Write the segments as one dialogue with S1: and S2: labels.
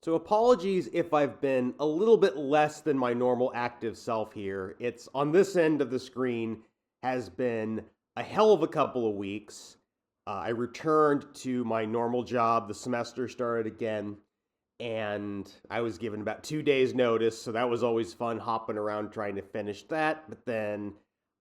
S1: So apologies if I've been a little bit less than my normal active self here. It's on this end of the screen has been a hell of a couple of weeks. I returned to my normal job. The semester started again, and I was given about 2 days' notice, so that was always fun hopping around trying to finish that. But then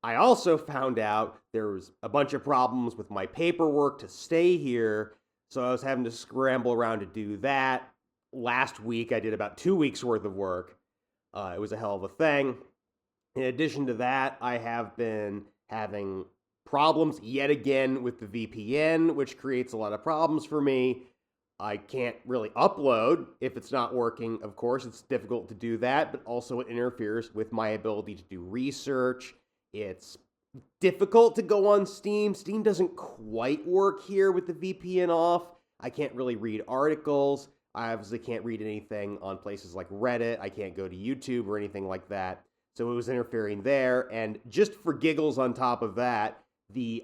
S1: I also found out there was a bunch of problems with my paperwork to stay here, so I was having to scramble around to do that. Last week, I did about 2 weeks worth of work. It was a hell of a thing. In addition to that, I have been having problems yet again with the VPN, which creates a lot of problems for me. I can't really upload if it's not working. Of course, it's difficult to do that, but also it interferes with my ability to do research. It's difficult to go on Steam. Steam doesn't quite work here with the VPN off. I can't really read articles. I obviously can't read anything on places like Reddit. I can't go to YouTube or anything like that. So it was interfering there. And just for giggles on top of that, the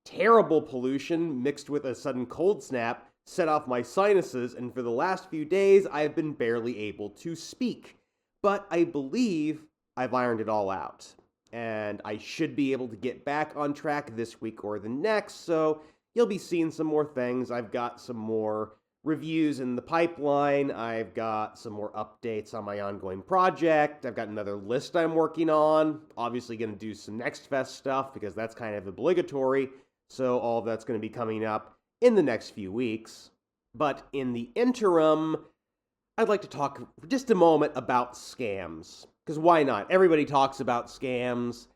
S1: terrible pollution mixed with a sudden cold snap set off my sinuses. And for the last few days, I have been barely able to speak. But I believe I've ironed it all out. And I should be able to get back on track this week or the next. So you'll be seeing some more things. I've got some more reviews in the pipeline. I've got some more updates on my ongoing project. I've got another list I'm working on. Obviously going to do some Next Fest stuff because that's kind of obligatory. So all of that's going to be coming up in the next few weeks. But in the interim, I'd like to talk for just a moment about scams. Because why not? Everybody talks about scams.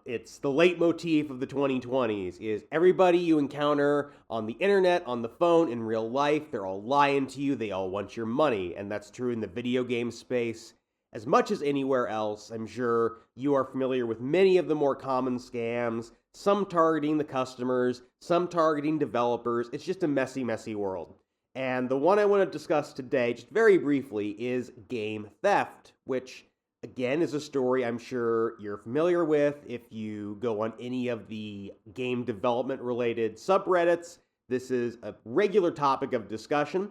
S1: It's the leitmotif of the 2020s, is everybody you encounter on the internet, on the phone, in real life, they're all lying to you, they all want your money, and that's true in the video game space. As much as anywhere else, I'm sure you are familiar with many of the more common scams, some targeting the customers, some targeting developers. It's just a messy, messy world. And the one I want to discuss today, just very briefly, is game theft, which again, is a story I'm sure you're familiar with if you go on any of the game development related subreddits. This is a regular topic of discussion.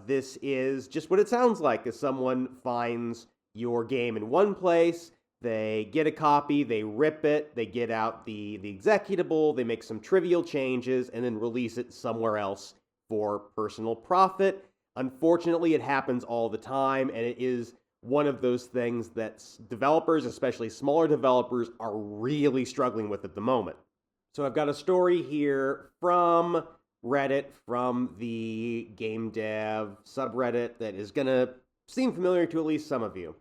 S1: This is just what it sounds like as someone finds your game in one place, they get a copy, they rip it, they get out the executable, they make some trivial changes, and then release it somewhere else for personal profit. Unfortunately, it happens all the time, and it is one of those things that developers, especially smaller developers, are really struggling with at the moment. So I've got a story here from Reddit, from the game dev subreddit that is going to seem familiar to at least some of you.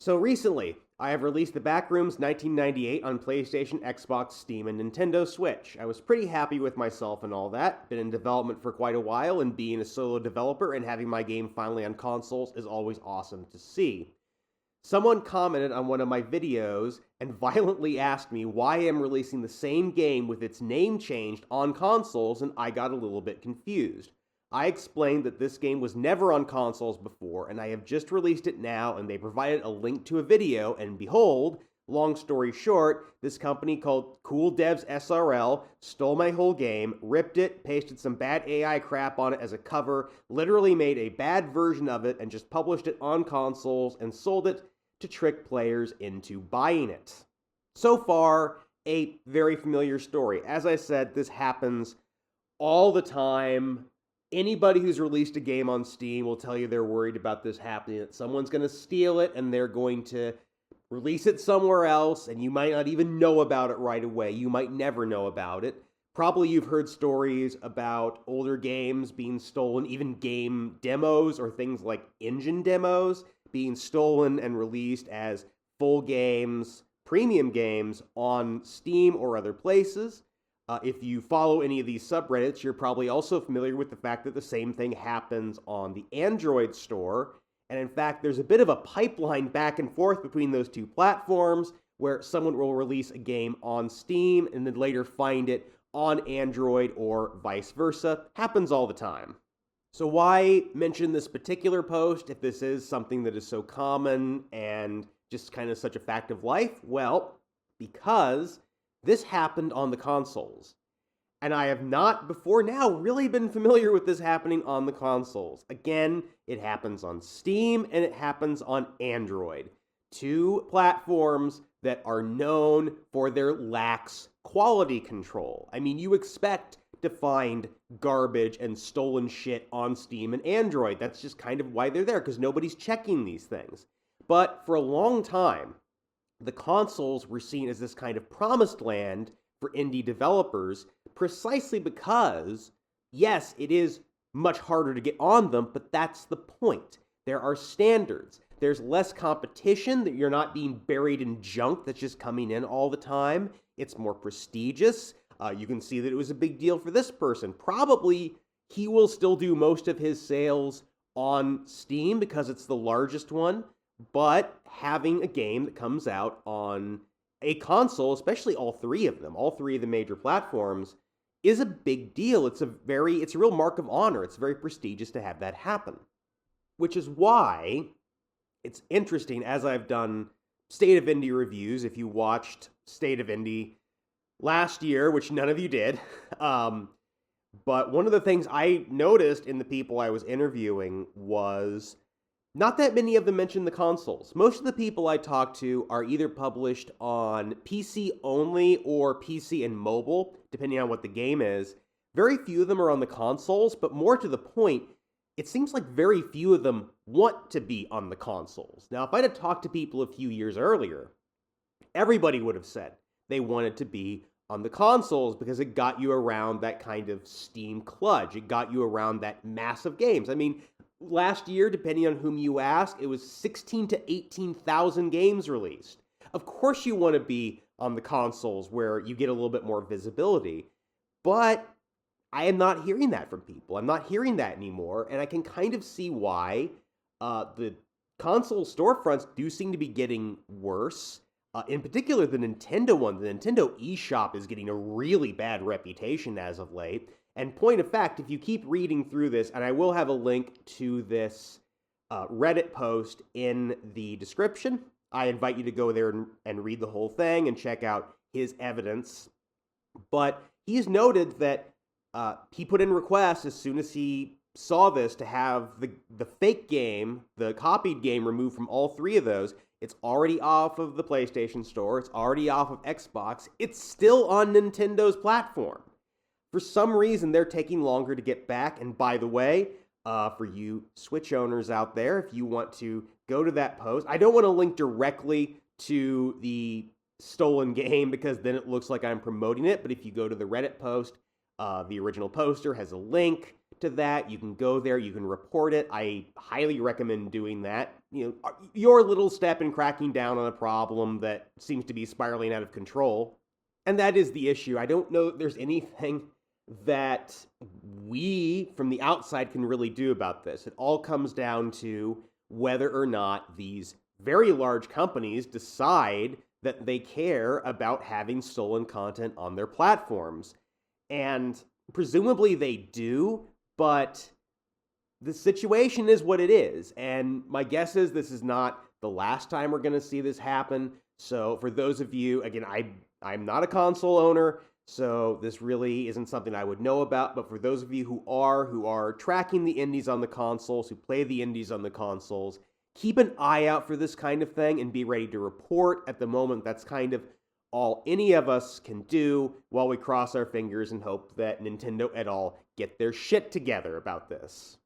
S1: So recently, I have released the Backrooms 1998 on PlayStation, Xbox, Steam, and Nintendo Switch. I was pretty happy with myself and all that. Been in development for quite a while, and being a solo developer and having my game finally on consoles is always awesome to see. Someone commented on one of my videos and violently asked me why I am releasing the same game with its name changed on consoles, and I got a little bit confused. I explained that this game was never on consoles before, and I have just released it now, and they provided a link to a video, and behold, long story short, this company called Cool Devs SRL stole my whole game, ripped it, pasted some bad AI crap on it as a cover, literally made a bad version of it, and just published it on consoles and sold it to trick players into buying it. So far, a very familiar story. As I said, this happens all the time. Anybody who's released a game on Steam will tell you they're worried about this happening, that someone's going to steal it and they're going to release it somewhere else, and you might not even know about it right away. You might never know about it. Probably you've heard stories about older games being stolen, even game demos or things like engine demos being stolen and released as full games, premium games on Steam or other places. If you follow any of these subreddits, you're probably also familiar with the fact that the same thing happens on the Android store. And in fact, there's a bit of a pipeline back and forth between those two platforms where someone will release a game on Steam and then later find it on Android or vice versa. Happens all the time. So why mention this particular post if this is something that is so common and just kind of such a fact of life? Well, because this happened on the consoles. And I have not, before now, really been familiar with this happening on the consoles. Again, it happens on Steam and it happens on Android. Two platforms that are known for their lax quality control. I mean, you expect to find garbage and stolen shit on Steam and Android. That's just kind of why they're there, because nobody's checking these things. But for a long time, the consoles were seen as this kind of promised land for indie developers, precisely because, yes, it is much harder to get on them, but that's the point. There are standards. There's less competition, that you're not being buried in junk that's just coming in all the time. It's more prestigious. You can see that it was a big deal for this person. Probably he will still do most of his sales on Steam because it's the largest one, but having a game that comes out on a console, especially all three of the major platforms, is a big deal. It's a real mark of honor. It's very prestigious to have that happen. Which is why it's interesting, as I've done State of Indie reviews, if you watched State of Indie last year, which none of you did, but one of the things I noticed in the people I was interviewing was not that many of them mentioned the consoles. Most of the people I talked to are either published on PC only or PC and mobile, depending on what the game is. Very few of them are on the consoles, but more to the point, it seems like very few of them want to be on the consoles. Now, if I'd have talked to people a few years earlier, everybody would have said they wanted to be on the consoles because it got you around that kind of Steam kludge. It got you around that mass of games. I mean, last year, depending on whom you ask, it was 16 to 18,000 games released. Of course you want to be on the consoles where you get a little bit more visibility, but I am not hearing that from people. I'm not hearing that anymore, and I can kind of see why. The console storefronts do seem to be getting worse. In particular, the Nintendo one. The Nintendo eShop is getting a really bad reputation as of late. And point of fact, if you keep reading through this, and I will have a link to this Reddit post in the description, I invite you to go there and read the whole thing and check out his evidence. But he's noted that he put in requests as soon as he saw this to have the fake game, the copied game, removed from all three of those. It's already off of the PlayStation Store. It's already off of Xbox. It's still on Nintendo's platform. For some reason, they're taking longer to get back. And by the way, for you Switch owners out there, if you want to go to that post, I don't want to link directly to the stolen game because then it looks like I'm promoting it. But if you go to the Reddit post, the original poster has a link to that. You can go there. You can report it. I highly recommend doing that. You know, your little step in cracking down on a problem that seems to be spiraling out of control. And that is the issue. I don't know that there's anything that we from the outside can really do about this. It all comes down to whether or not these very large companies decide that they care about having stolen content on their platforms. And presumably they do, but the situation is what it is. And my guess is this is not the last time we're going to see this happen. So for those of you, again, I'm not a console owner, so this really isn't something I would know about. But for those of you who are tracking the indies on the consoles, who play the indies on the consoles, keep an eye out for this kind of thing and be ready to report. At the moment, that's kind of all any of us can do while we cross our fingers and hope that Nintendo et al. Get their shit together about this.